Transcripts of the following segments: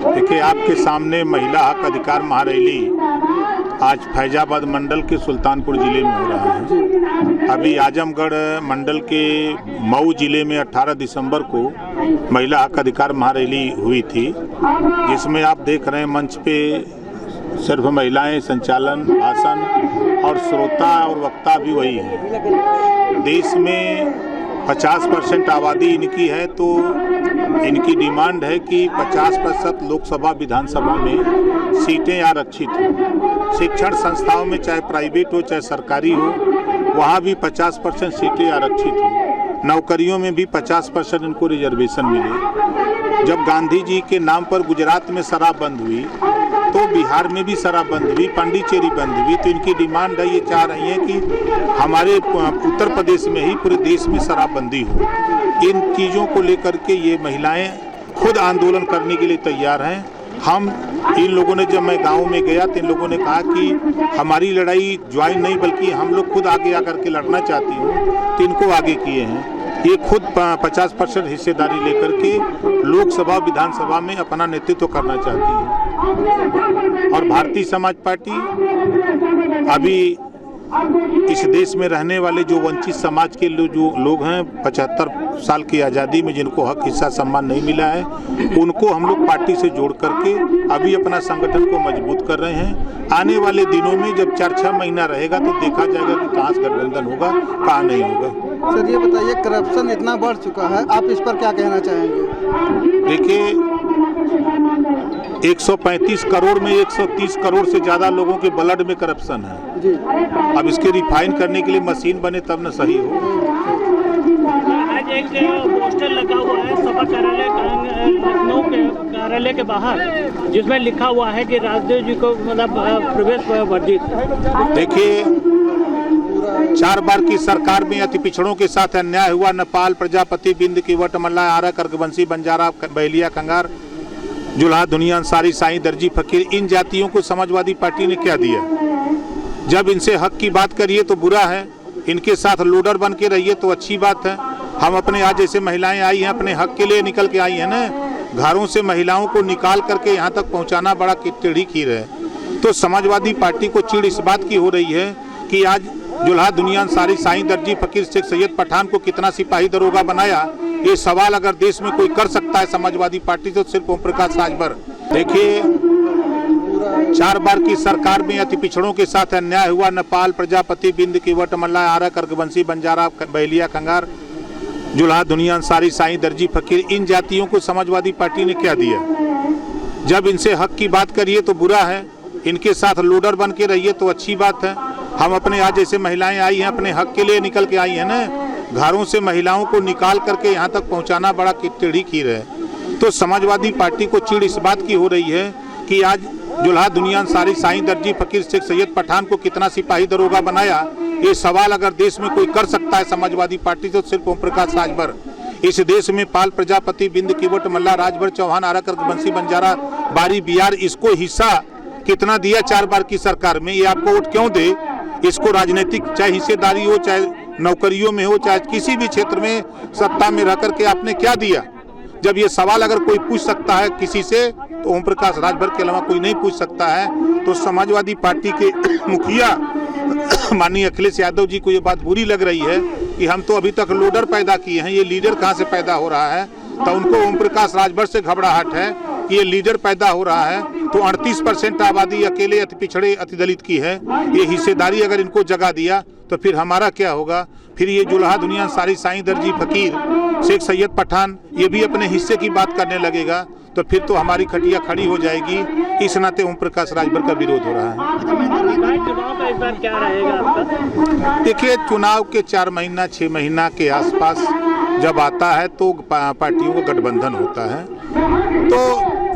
देखिए, आपके सामने महिला हक अधिकार महारैली आज फैजाबाद मंडल के सुल्तानपुर जिले में हो रहा है। अभी आजमगढ़ मंडल के मऊ जिले में 18 दिसंबर को महिला हक अधिकार महारैली हुई थी, जिसमें आप देख रहे हैं मंच पे सिर्फ महिलाएं संचालन, भाषण और श्रोता और वक्ता भी वही है। देश में 50% आबादी इनकी है, तो इनकी डिमांड है कि 50% लोकसभा विधानसभा में सीटें आरक्षित हों। शिक्षण संस्थाओं में चाहे प्राइवेट हो चाहे सरकारी हो, वहाँ भी 50% सीटें आरक्षित हों। नौकरियों में भी 50% इनको रिजर्वेशन मिले। जब गांधी जी के नाम पर गुजरात में शराब बंद हुई तो बिहार में भी शराब बंद हुई, पांडिचेरी बंद हुई। तो इनकी डिमांड है, ये चाह रही है कि हमारे उत्तर प्रदेश में ही पूरे देश में शराबबंदी हो। इन चीज़ों को लेकर के ये महिलाएं खुद आंदोलन करने के लिए तैयार हैं। हम इन लोगों ने, जब मैं गांव में गया तो इन लोगों ने कहा कि हमारी लड़ाई ज्वाइन नहीं बल्कि हम लोग खुद आगे आकर के लड़ना चाहती हूँ, तो इनको आगे किए हैं। ये खुद 50% हिस्सेदारी लेकर के लोकसभा विधानसभा में अपना नेतृत्व करना चाहती है। और भारतीय समाज पार्टी अभी इस देश में रहने वाले जो वंचित समाज के जो लोग हैं, 75 साल की आज़ादी में जिनको हक, हिस्सा, सम्मान नहीं मिला है, उनको हम लोग पार्टी से जोड़ करके अभी अपना संगठन को मजबूत कर रहे हैं। आने वाले दिनों में जब 4-6 महीना रहेगा तो देखा जाएगा कि कहाँ से गठबंधन होगा, कहाँ नहीं होगा। सर, ये बताइए, करप्शन इतना बढ़ चुका है, आप इस पर क्या कहना चाहेंगे? देखिए, 135 करोड़ में 130 करोड़ से ज़्यादा लोगों के ब्लड में करप्शन है जी। अब इसके रिफाइन करने के लिए मशीन बने तब न सही हो। आज एक पोस्टर लगा हुआ है सपा कार्यालय लखनऊ के कार्यालय के बाहर, जिसमें लिखा हुआ है कि राजदेव जी को मतलब प्रवेश वर्जित। देखिए, 4 बार की सरकार में अति पिछड़ों के साथ अन्याय हुआ। नेपाल, प्रजापति, बिंद, कीवट, मल्ला, आरा, कर्कवंशी, बंजारा, बहलिया, कंगार, जुल्हा, दुनिया, अंसारी, साईं, दर्जी, फकीर, इन जातियों को समाजवादी पार्टी ने क्या दिया? जब इनसे हक की बात करिए तो बुरा है, इनके साथ लोडर बन के रहिए तो अच्छी बात है। हम अपने आज जैसे महिलाएं आई हैं, अपने हक के लिए निकल के आई हैं ना। घरों से महिलाओं को निकाल करके यहाँ तक पहुँचाना बड़ा टेढ़ी खीर है। तो समाजवादी पार्टी को चिढ़ इस बात की हो रही है कि आज जुल्हा, दुनिया, अंसारी, साईं, दर्जी, फकीर, शेख सैयद, पठान को कितना सिपाही दरोगा बनाया। ये सवाल अगर देश में कोई कर सकता है समाजवादी पार्टी तो सिर्फ ओम प्रकाश राजभर। देखिए, 4 बार की सरकार में अति पिछड़ों के साथ अन्याय हुआ। नेपाल, प्रजापति, बिंद, कीवट, मल्ला, आरा, कर्कवंशी, बंजारा, बहलिया, कंगार, जुल्हा, दुनिया, अंसारी, साईं, दर्जी, फकीर, इन जातियों को समाजवादी पार्टी ने क्या दिया? जब इनसे हक की बात करिए तो बुरा है, इनके साथ लोडर बन के रहिए तो अच्छी बात है। हम अपने आज जैसे महिलाएं आई हैं, अपने हक के लिए निकल के आई हैं ना। घरों से महिलाओं को निकाल करके यहाँ तक पहुँचाना बड़ा टेढ़ी खीर है। तो समाजवादी पार्टी को चिढ़ इस बात की हो रही है कि आज जुल्हा, दुनिया, अंसारी, साईं, दर्जी, फकीर, शेख सैयद, पठान को कितना सिपाही दरोगा बनाया। ये सवाल अगर देश में कोई कर सकता है समाजवादी पार्टी तो सिर्फ ओम प्रकाश राजभर। इस देश में पाल, प्रजापति, बिंद, कीवट, मल्ला, राजभर, चौहान, आरा, कर्कवंशी, बंजारा, बारी, बिहार, इसको हिस्सा कितना दिया 4 बार की सरकार में? ये आपको वोट क्यों दे? इसको राजनीतिक, चाहे हिस्सेदारी हो, चाहे नौकरियों में हो, चाहे किसी भी क्षेत्र में सत्ता में रह करके आपने क्या दिया? जब ये सवाल अगर कोई पूछ सकता है किसी से तो ओम प्रकाश राजभर के अलावा कोई नहीं पूछ सकता है। तो समाजवादी पार्टी के मुखिया माननीय अखिलेश यादव जी को ये बात बुरी लग रही है कि हम तो अभी तक लोडर पैदा किए हैं, ये लीडर कहाँ से पैदा हो रहा है? तो उनको ओम प्रकाश राजभर से घबराहट है कि ये लीडर पैदा हो रहा है। तो 38% आबादी अकेले अति पिछड़े, अति दलित की है। ये हिस्सेदारी अगर इनको जगा दिया तो फिर हमारा क्या होगा? फिर ये जुल्हा, दुनिया, अंसारी, साईं, दर्जी, फकीर, शेख सैयद, पठान ये भी अपने हिस्से की बात करने लगेगा तो फिर तो हमारी खटिया खड़ी हो जाएगी। इस नाते ओम प्रकाश राजभर का विरोध हो रहा है। चुनाव का इस बार क्या रहेगा आपका? देखिए, चुनाव के 4 महीना 6 महीना के आसपास जब आता है तो पार्टियों का गठबंधन होता है। तो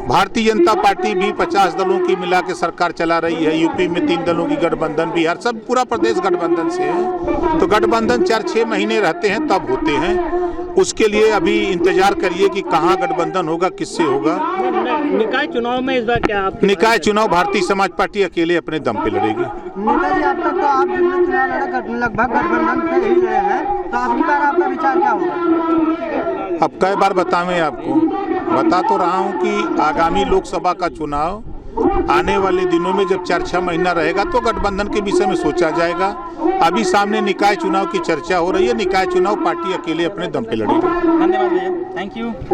भारतीय जनता पार्टी भी 50 दलों की मिला के सरकार चला रही है। यूपी में 3 दलों की गठबंधन, बिहार, सब पूरा प्रदेश गठबंधन से है। तो गठबंधन 4-6 महीने रहते हैं तब होते हैं। उसके लिए अभी इंतजार करिए कि कहाँ गठबंधन होगा, किससे होगा। निकाय चुनाव में इस बार क्या आप? निकाय चुनाव भारतीय समाज पार्टी अकेले अपने दम पे लड़ेगी। नेताजी, अब तक तो आप लगभग गठबंधन से ही रहे हैं, तो अब की बार आपका विचार क्या होगा? अब कई बार बतावें आपको? बता तो रहा हूं कि आगामी लोकसभा का चुनाव आने वाले दिनों में जब 4-6 महीना रहेगा तो गठबंधन के विषय में सोचा जाएगा। अभी सामने निकाय चुनाव की चर्चा हो रही है। निकाय चुनाव पार्टी अकेले अपने दम पे लड़ेगी। धन्यवाद भैया, थैंक यू।